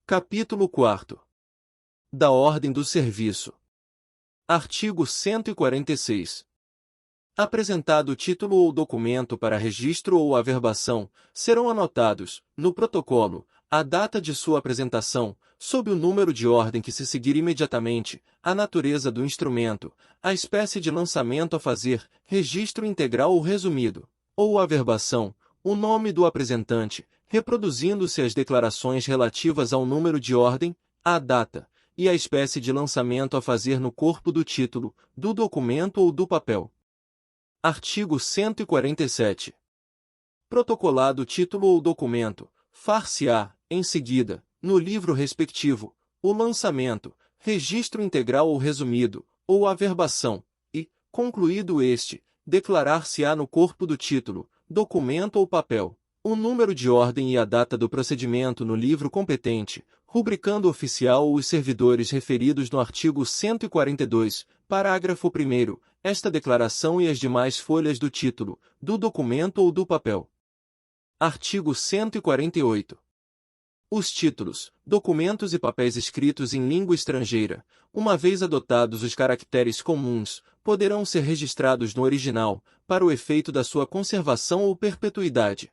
Capítulo 4. Da ordem do serviço. Artigo 146. Apresentado o título ou documento para registro ou averbação, serão anotados, no protocolo, a data de sua apresentação, sob o número de ordem que se seguir imediatamente, a natureza do instrumento, a espécie de lançamento a fazer, registro integral ou resumido, ou averbação, o nome do apresentante, reproduzindo-se as declarações relativas ao número de ordem, à data, e à espécie de lançamento a fazer no corpo do título, do documento ou do papel. Artigo 147. Protocolado o título ou documento, far-se-á, em seguida, no livro respectivo, o lançamento, registro integral ou resumido, ou averbação, e, concluído este, declarar-se-á no corpo do título, documento ou papel, o número de ordem e a data do procedimento no livro competente, rubricando o oficial ou os servidores referidos no artigo 142, parágrafo 1º, esta declaração e as demais folhas do título, do documento ou do papel. Artigo 148. Os títulos, documentos e papéis escritos em língua estrangeira, uma vez adotados os caracteres comuns, poderão ser registrados no original, para o efeito da sua conservação ou perpetuidade.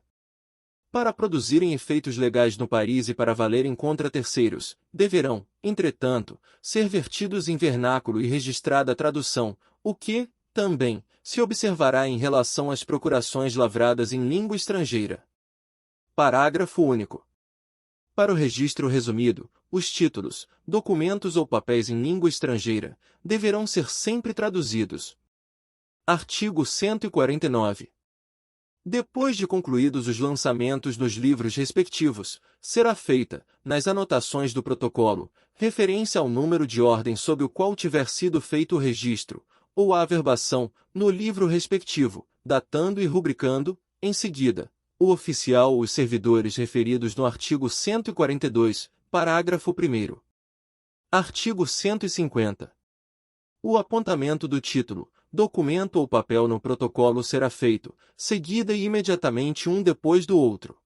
Para produzirem efeitos legais no país e para valerem contra terceiros, deverão, entretanto, ser vertidos em vernáculo e registrada a tradução, o que, também, se observará em relação às procurações lavradas em língua estrangeira. Parágrafo único. Para o registro resumido, os títulos, documentos ou papéis em língua estrangeira, deverão ser sempre traduzidos. Artigo 149. Depois de concluídos os lançamentos nos livros respectivos, será feita, nas anotações do protocolo, referência ao número de ordem sob o qual tiver sido feito o registro, ou a averbação, no livro respectivo, datando e rubricando, em seguida, o oficial ou os servidores referidos no artigo 142, parágrafo 1º. Artigo 150. O apontamento do título, documento ou papel no protocolo será feito, seguida e imediatamente um depois do outro.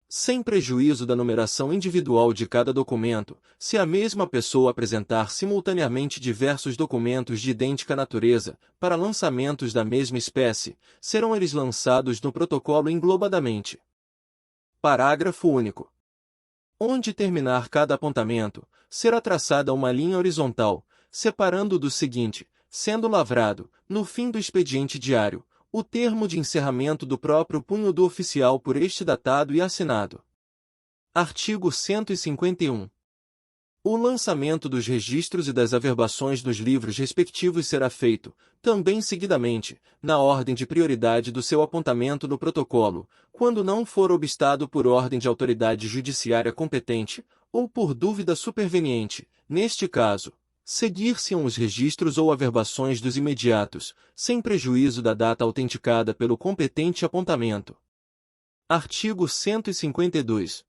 Sem prejuízo da numeração individual de cada documento, se a mesma pessoa apresentar simultaneamente diversos documentos de idêntica natureza, para lançamentos da mesma espécie, serão eles lançados no protocolo englobadamente. Parágrafo único. Onde terminar cada apontamento, será traçada uma linha horizontal, separando-o do seguinte, sendo lavrado, no fim do expediente diário, o termo de encerramento do próprio punho do oficial por este datado e assinado. Artigo 151. O lançamento dos registros e das averbações nos livros respectivos será feito, também seguidamente, na ordem de prioridade do seu apontamento no protocolo, quando não for obstado por ordem de autoridade judiciária competente, ou por dúvida superveniente, neste caso, seguir-se-ão os registros ou averbações dos imediatos, sem prejuízo da data autenticada pelo competente apontamento. Artigo 152.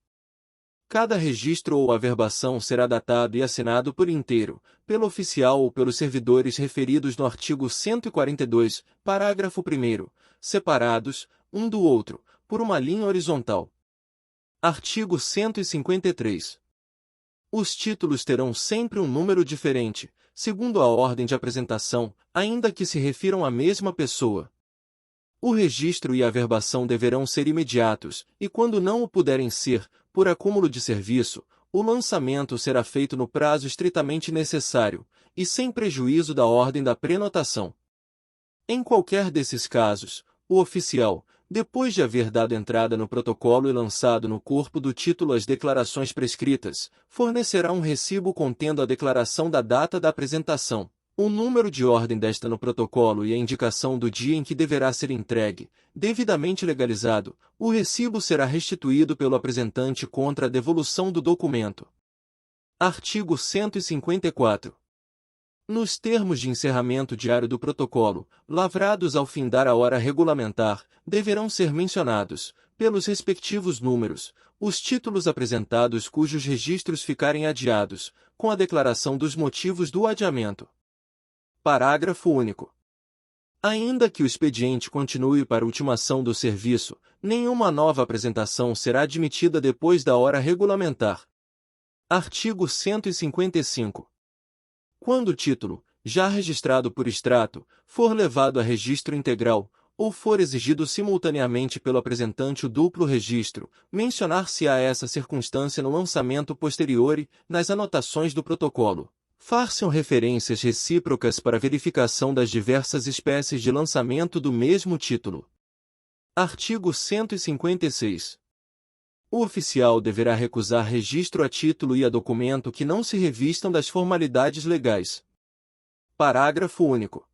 Cada registro ou averbação será datado e assinado por inteiro, pelo oficial ou pelos servidores referidos no artigo 142, parágrafo 1º, separados, um do outro, por uma linha horizontal. Artigo 153. Os títulos terão sempre um número diferente, segundo a ordem de apresentação, ainda que se refiram à mesma pessoa. O registro e a averbação deverão ser imediatos, e quando não o puderem ser, por acúmulo de serviço, o lançamento será feito no prazo estritamente necessário, e sem prejuízo da ordem da prenotação. Em qualquer desses casos, o oficial, depois de haver dado entrada no protocolo e lançado no corpo do título as declarações prescritas, fornecerá um recibo contendo a declaração da data da apresentação, o número de ordem desta no protocolo e a indicação do dia em que deverá ser entregue. Devidamente legalizado, o recibo será restituído pelo apresentante contra a devolução do documento. Artigo 154. Nos termos de encerramento diário do protocolo, lavrados ao findar a hora regulamentar, deverão ser mencionados, pelos respectivos números, os títulos apresentados cujos registros ficarem adiados, com a declaração dos motivos do adiamento. Parágrafo único. Ainda que o expediente continue para ultimação do serviço, nenhuma nova apresentação será admitida depois da hora regulamentar. Artigo 155. Quando o título, já registrado por extrato, for levado a registro integral, ou for exigido simultaneamente pelo apresentante o duplo registro, mencionar-se-á essa circunstância no lançamento posteriori, nas anotações do protocolo. Far-se-ão referências recíprocas para verificação das diversas espécies de lançamento do mesmo título. Artigo 156. O oficial deverá recusar registro a título e a documento que não se revistam das formalidades legais. Parágrafo único.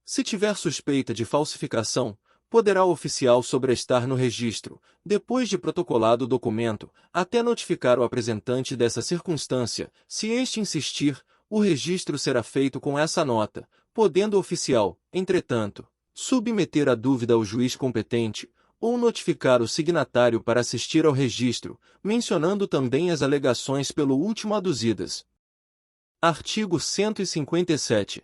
Se tiver suspeita de falsificação, poderá o oficial sobrestar no registro, depois de protocolado o documento, até notificar o apresentante dessa circunstância. Se este insistir, o registro será feito com essa nota, podendo o oficial, entretanto, submeter a dúvida ao juiz competente, ou notificar o signatário para assistir ao registro, mencionando também as alegações pelo último aduzidas. Artigo 157.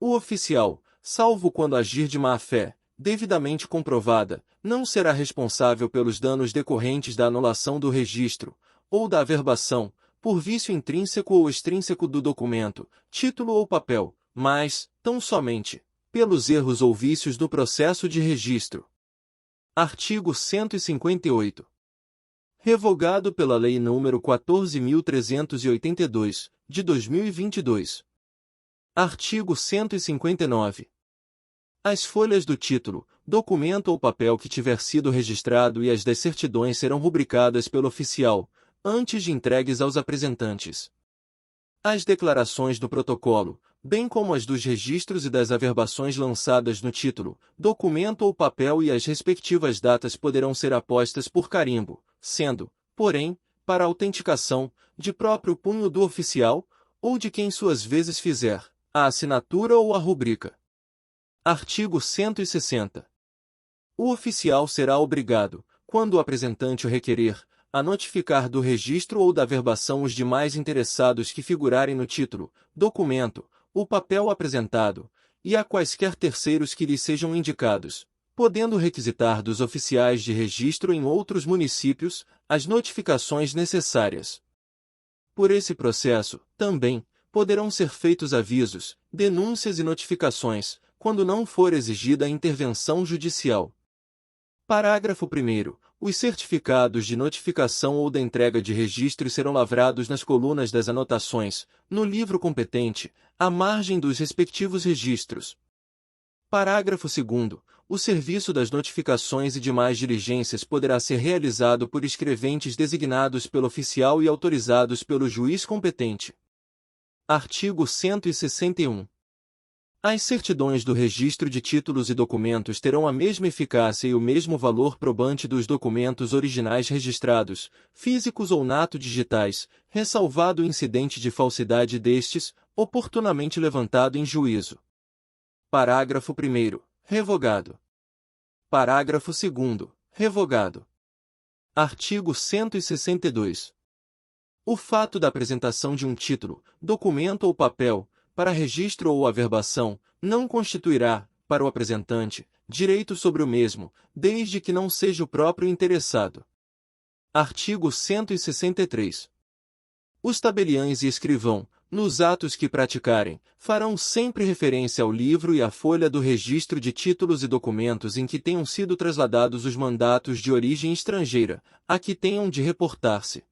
O oficial, salvo quando agir de má-fé, devidamente comprovada, não será responsável pelos danos decorrentes da anulação do registro, ou da averbação, por vício intrínseco ou extrínseco do documento, título ou papel, mas, tão somente, pelos erros ou vícios do processo de registro. Artigo 158. Revogado pela Lei nº 14.382, de 2022. Artigo 159. As folhas do título, documento ou papel que tiver sido registrado e as das certidões serão rubricadas pelo oficial, antes de entregues aos apresentantes. As declarações do protocolo, bem como as dos registros e das averbações lançadas no título, documento ou papel e as respectivas datas poderão ser apostas por carimbo, sendo, porém, para autenticação, de próprio punho do oficial, ou de quem suas vezes fizer, a assinatura ou a rubrica. Artigo 160. O oficial será obrigado, quando o apresentante o requerer, a notificar do registro ou da averbação os demais interessados que figurarem no título, documento, o papel apresentado, e a quaisquer terceiros que lhes sejam indicados, podendo requisitar dos oficiais de registro em outros municípios as notificações necessárias. Por esse processo, também, poderão ser feitos avisos, denúncias e notificações, quando não for exigida a intervenção judicial. Parágrafo 1º. Os certificados de notificação ou da entrega de registro serão lavrados nas colunas das anotações, no livro competente, à margem dos respectivos registros. Parágrafo 2º. O serviço das notificações e demais diligências poderá ser realizado por escreventes designados pelo oficial e autorizados pelo juiz competente. Artigo 161. As certidões do registro de títulos e documentos terão a mesma eficácia e o mesmo valor probante dos documentos originais registrados, físicos ou nato-digitais, ressalvado o incidente de falsidade destes, oportunamente levantado em juízo. Parágrafo 1º. Revogado. Parágrafo 2º. Revogado. Artigo 162. O fato da apresentação de um título, documento ou papel, para registro ou averbação, não constituirá, para o apresentante, direito sobre o mesmo, desde que não seja o próprio interessado. Artigo 163. Os tabeliães e escrivão, nos atos que praticarem, farão sempre referência ao livro e à folha do registro de títulos e documentos em que tenham sido trasladados os mandatos de origem estrangeira, a que tenham de reportar-se.